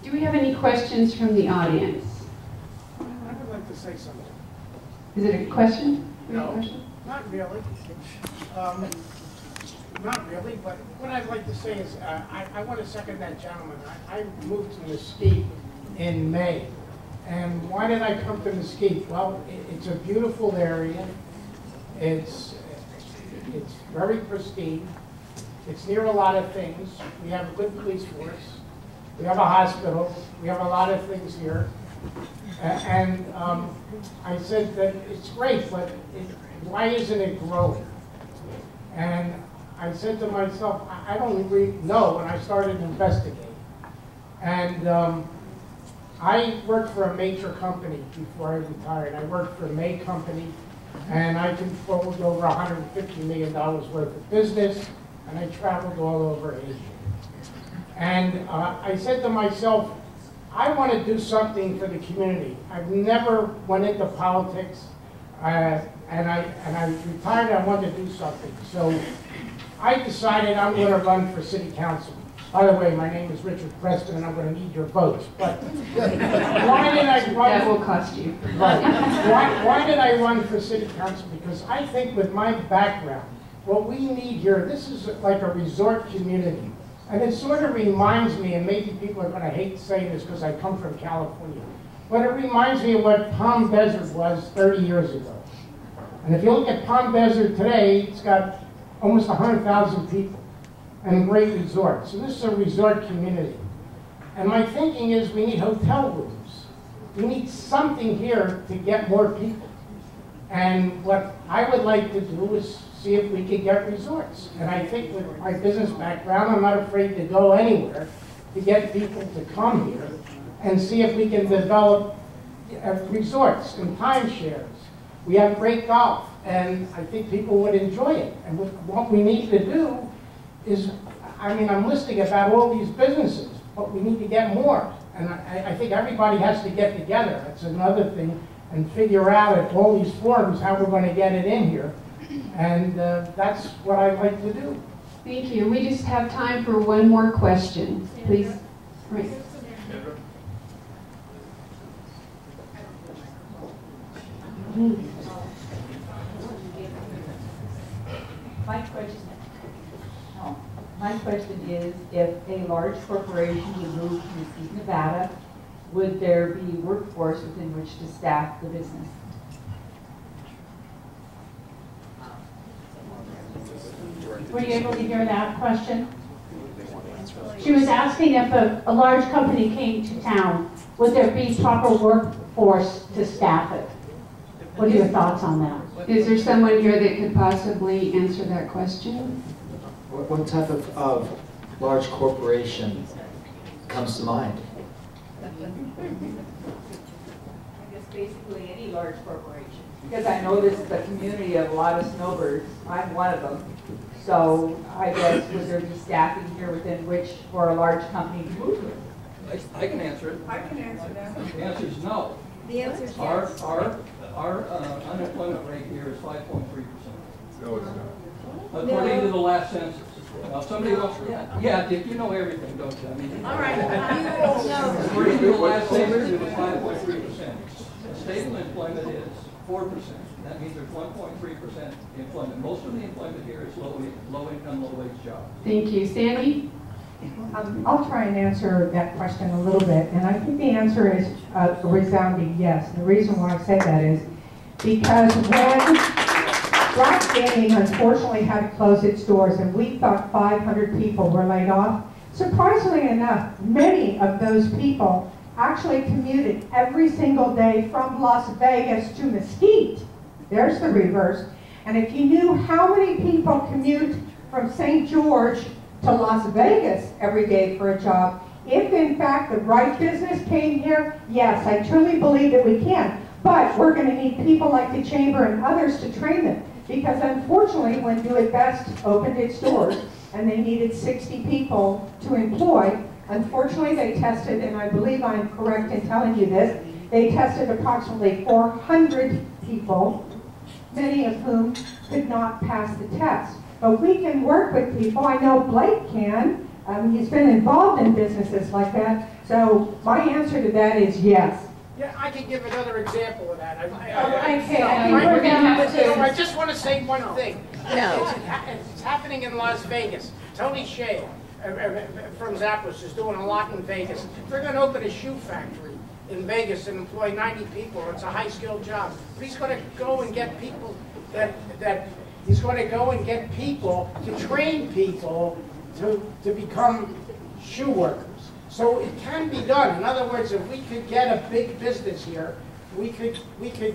Do we have any questions from the audience? I would like to say something. Is it a question? No, not really. Not really, but what I'd like to say is I want to second that gentleman. I moved to Mesquite in May. And why did I come to Mesquite? Well, it's a beautiful area. It's very pristine. It's near a lot of things. We have a good police force. We have a hospital. We have a lot of things here. And I said that it's great, but why isn't it growing? And I said to myself, I don't really know when I started investigating. And I worked for a major company before I retired. I worked for a May company, and I controlled over $150 million worth of business, and I traveled all over Asia. And I said to myself, I want to do something for the community. I've never went into politics, and I retired. I wanted to do something. So I decided I'm going to run for city council. By the way, my name is Richard Preston, and I'm going to need your votes. But why did I run? That will cost you. Right. Why did I run for city council? Because I think with my background, what we need here, this is like a resort community. And it sort of reminds me, and maybe people are going to hate saying this because I come from California, but it reminds me of what Palm Desert was 30 years ago. And if you look at Palm Desert today, it's got almost 100,000 people and great resorts. So this is a resort community. And my thinking is we need hotel rooms. We need something here to get more people. And what I would like to do is see if we could get resorts. And I think with my business background, I'm not afraid to go anywhere to get people to come here and see if we can develop resorts and timeshares. We have great golf, and I think people would enjoy it. And what we need to do is, I mean, I'm listing about all these businesses, but we need to get more. And I think everybody has to get together. That's another thing, and figure out at all these forums how we're going to get it in here. And that's what I'd like to do. Thank you. We just have time for one more question. Please. Right. My question is, if a large corporation would move to Mesquite, Nevada, would there be workforce within which to staff the business? Were you able to hear that question? She was asking if a large company came to town, would there be proper workforce to staff it? What are your thoughts on that? Is there someone here that could possibly answer that question? What type of large corporation comes to mind? I guess basically any large corporation. Because I know this is a community of a lot of snowbirds. I'm one of them. So I guess would there be staffing here within which for a large company to move to? I can answer it. I can answer that. The answer is no. The answer is yes. Our unemployment rate here is 5.3%. No, it's not. According to the last census. Now, somebody wants, yeah, Dick, you know everything, don't you? I mean, All right. No. according to the last census, it was 5.3%. Stable employment is 4%. That means there's 1.3% employment. Most of the employment here is low-income, low-wage jobs. Thank you. Sandy? I'll try and answer that question a little bit, and I think the answer is a resounding yes. And the reason why I said that is because when Rock Gaming unfortunately had to close its doors and we thought 500 people were laid off, surprisingly enough, many of those people actually commuted every single day from Las Vegas to Mesquite. There's the reverse. And if you knew how many people commute from St. George to Las Vegas every day for a job, if in fact the right business came here, yes, I truly believe that we can. But we're going to need people like the Chamber and others to train them. Because unfortunately, when Do It Best opened its doors and they needed 60 people to employ, unfortunately they tested, and I believe I'm correct in telling you this, they tested approximately 400 people, many of whom could not pass the test. But we can work with people. I know Blake can. He's been involved in businesses like that. So my answer to that is yes. Yeah, I could give another example of that. We're gonna have to. I just want to say one thing. No. It's happening in Las Vegas. Tony Shea from Zappos is doing a lot in Vegas. They're going to open a shoe factory in Vegas and employ 90 people. It's a high-skilled job. But he's going to go and get people he's going to go and get people to train people to become shoe workers. So it can be done. In other words, if we could get a big business here, we could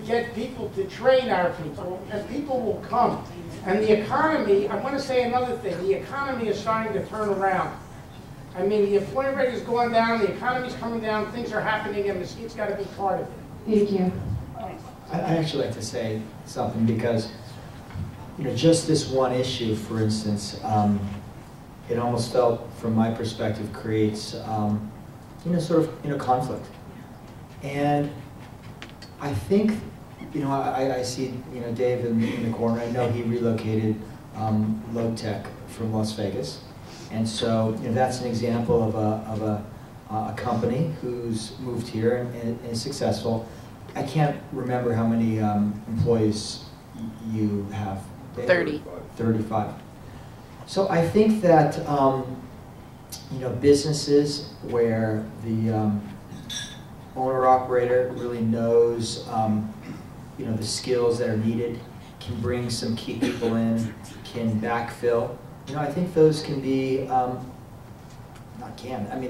get people to train our people, and people will come. And the economy, I want to say another thing, the economy is starting to turn around. I mean, the employment rate is going down, the economy's coming down, things are happening, and Mesquite's got to be part of it. Thank you. I'd actually like to say something because, just this one issue, for instance, it almost felt, from my perspective, creates, sort of, conflict. And I think, I see, Dave in the corner. I know he relocated Low Tech from Las Vegas. And so, that's an example of a company who's moved here and is successful. I can't remember how many employees you have. Dave? 30. 35. So I think that, businesses where the owner-operator really knows, the skills that are needed, can bring some key people in, can backfill. I think those can be,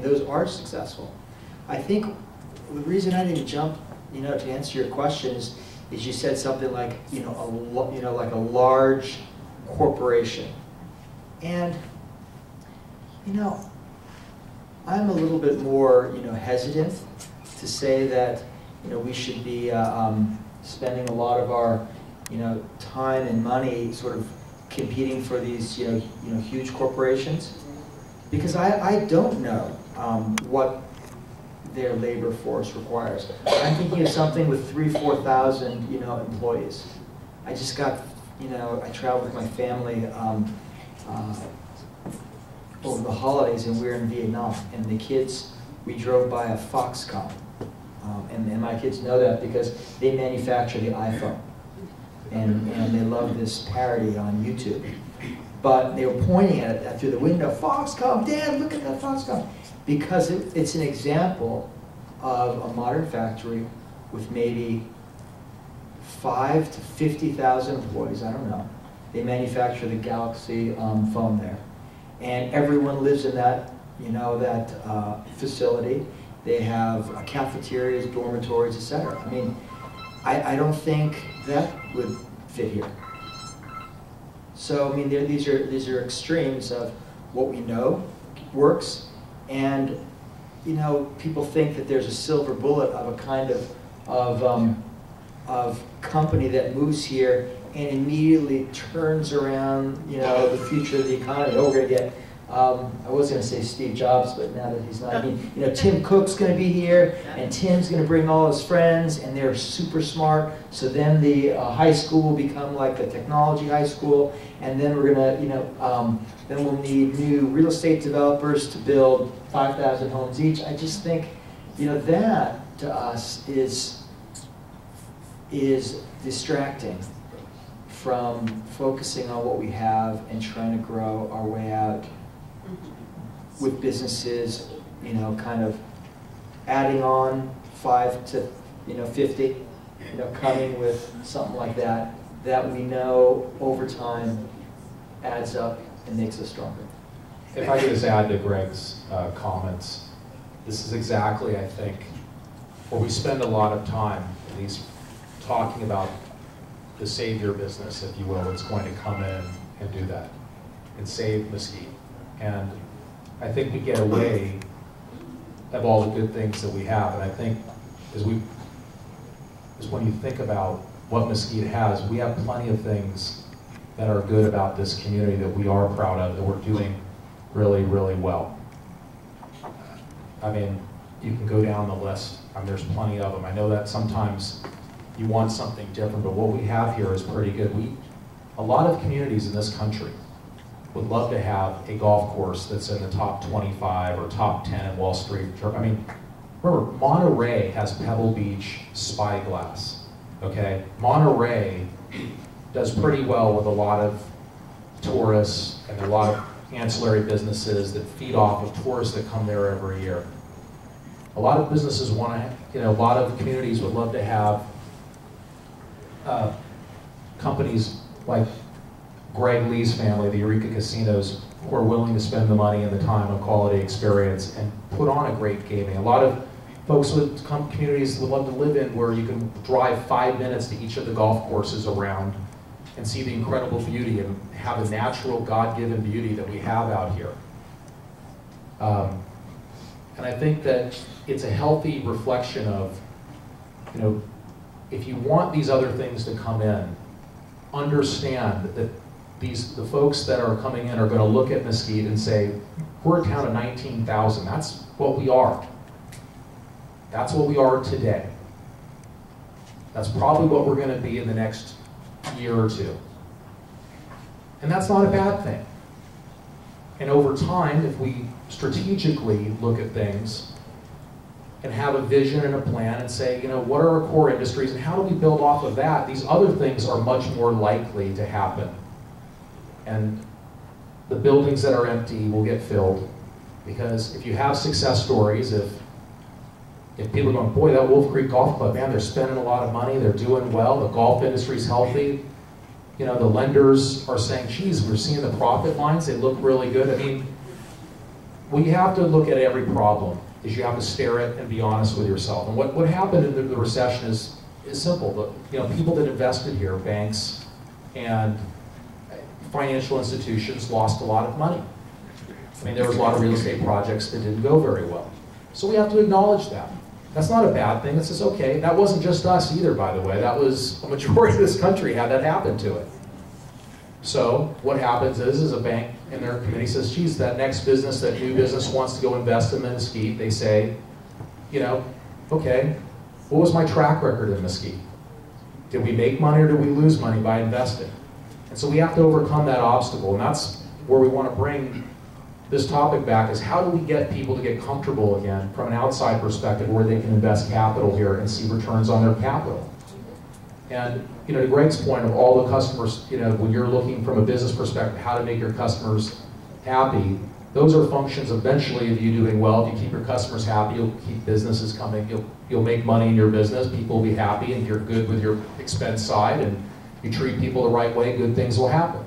those are successful. I think the reason I didn't jump, to answer your questions is you said something like, like a large corporation. And, I'm a little bit more, hesitant to say that, we should be spending a lot of our, time and money sort of competing for these, huge corporations, because I don't know what their labor force requires. I'm thinking of something with 3,000-4,000, employees. I just got, I traveled with my family over the holidays, and we were in Vietnam, and the kids, we drove by a Foxconn, and my kids know that because they manufacture the iPhone, and they love this parody on YouTube. But they were pointing at it through the window, Foxconn, Dad, look at that Foxconn, because it's an example of a modern factory with maybe 5,000 to 50,000 employees, I don't know. They manufacture the Galaxy phone there. And everyone lives in that, that facility. They have cafeterias, dormitories, etc. I mean, I don't think that would fit here. So, I mean, these are extremes of what we know works, and, people think that there's a silver bullet of a kind of company that moves here and immediately turns around, the future of the economy. Oh, we're going to get, I was going to say Steve Jobs, but now that he's not, I mean, Tim Cook's going to be here, and Tim's going to bring all his friends, and they're super smart. So then the high school will become like the technology high school, and then we're going to, then we'll need new real estate developers to build 5,000 homes each. I just think, that to us is distracting from focusing on what we have and trying to grow our way out with businesses, kind of adding on 5 to 50, coming with something like that we know over time adds up and makes us stronger. If I could just add to Greg's comments, this is exactly, I think, where we spend a lot of time, at least talking about the savior business, if you will, that's going to come in and do that and save Mesquite. And I think we get away of all the good things that we have. And I think as when you think about what Mesquite has, we have plenty of things that are good about this community that we are proud of, that we're doing really, really well. I mean, you can go down the list. I mean, there's plenty of them. I know that sometimes you want something different, but what we have here is pretty good. A lot of communities in this country would love to have a golf course that's in the top 25 or top 10 in Wall Street. I mean, remember, Monterey has Pebble Beach Spyglass, okay? Monterey does pretty well with a lot of tourists and a lot of ancillary businesses that feed off of tourists that come there every year. A lot of businesses want to, a lot of communities would love to have companies like Greg Lee's family, the Eureka Casinos, who are willing to spend the money and the time and quality experience and put on a great gaming. A lot of folks with communities would love to live in where you can drive 5 minutes to each of the golf courses around and see the incredible beauty and have the natural God-given beauty that we have out here. And I think that it's a healthy reflection of, if you want these other things to come in, understand that the folks that are coming in are going to look at Mesquite and say, we're a town of 19,000. That's what we are. That's what we are today. That's probably what we're going to be in the next year or two. And that's not a bad thing. And over time, if we strategically look at things and have a vision and a plan and say, what are our core industries and how do we build off of that, these other things are much more likely to happen. And the buildings that are empty will get filled, because if you have success stories, if people are going, boy, that Wolf Creek Golf Club, man, they're spending a lot of money, they're doing well, the golf industry's healthy, the lenders are saying, geez, we're seeing the profit lines, they look really good. I mean, what you have to look at every problem is you have to stare at and be honest with yourself. And what happened in the recession is simple. People that invested here, banks and financial institutions, lost a lot of money. I mean, there was a lot of real estate projects that didn't go very well. So we have to acknowledge that. That's not a bad thing. It's just okay. That wasn't just us either, by the way. That was a majority of this country had that happen to it. So what happens is a bank in their committee says, geez, that next business, that new business wants to go invest in Mesquite. They say, okay, what was my track record in Mesquite? Did we make money or did we lose money by investing? And so we have to overcome that obstacle, and that's where we want to bring this topic back, is how do we get people to get comfortable again from an outside perspective where they can invest capital here and see returns on their capital. And to Greg's point of all the customers, when you're looking from a business perspective, how to make your customers happy, those are functions eventually of you doing well. If you keep your customers happy, you'll keep businesses coming, you'll make money in your business, people will be happy, and you're good with your expense side, and you treat people the right way, good things will happen.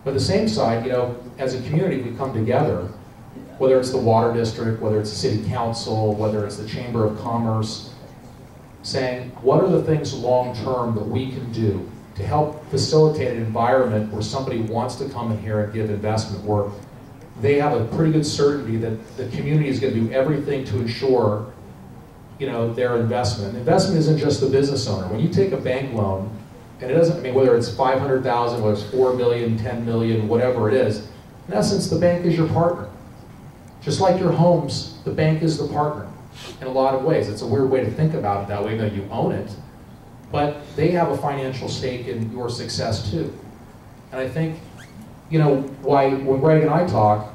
But the same side, as a community, we come together, whether it's the water district, whether it's the city council, whether it's the Chamber of Commerce, saying, what are the things long-term that we can do to help facilitate an environment where somebody wants to come in here and give investment, where they have a pretty good certainty that the community is going to do everything to ensure, their investment. Investment isn't just the business owner. When you take a bank loan, and it doesn't, whether it's 500,000, whether it's 4 million, 10 million, whatever it is, in essence, the bank is your partner. Just like your homes, the bank is the partner in a lot of ways. It's a weird way to think about it that way, that you own it, but they have a financial stake in your success too. And I think, why when Greg and I talk,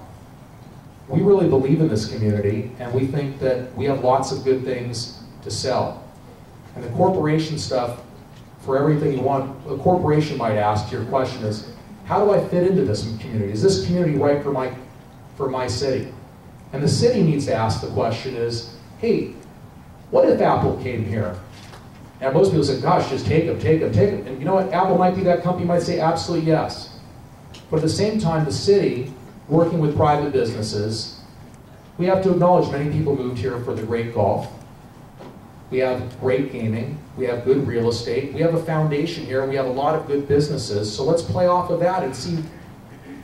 we really believe in this community, and we think that we have lots of good things to sell. And the corporation stuff, for everything you want, a corporation might ask, your question is, how do I fit into this community? Is this community right for my city? And the city needs to ask the question is, hey, what if Apple came here? And most people say, gosh, just take them, take them, take them. And you know what? Apple might be that company, might say absolutely yes. But at the same time, the city, working with private businesses, we have to acknowledge many people moved here for the great golf. We have great gaming, we have good real estate, we have a foundation here, we have a lot of good businesses, so let's play off of that and see,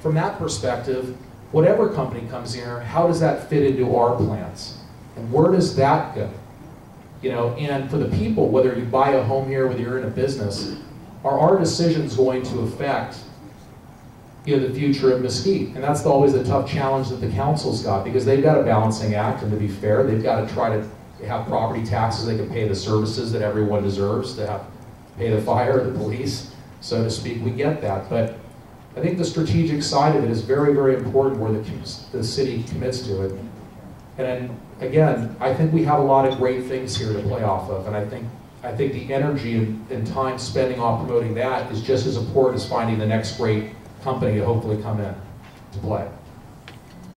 from that perspective, whatever company comes here, how does that fit into our plans? And where does that go? And for the people, whether you buy a home here, whether you're in a business, are our decisions going to affect the future of Mesquite? And that's always the tough challenge that the council's got, because they've got a balancing act, and to be fair, they've got to try to have property taxes, they can pay the services that everyone deserves, to pay the fire, the police, so to speak. We get that, but I think the strategic side of it is very, very important where the city commits to it. And then, again, I think we have a lot of great things here to play off of, and I think the energy and time spending on promoting that is just as important as finding the next great company to hopefully come in to play.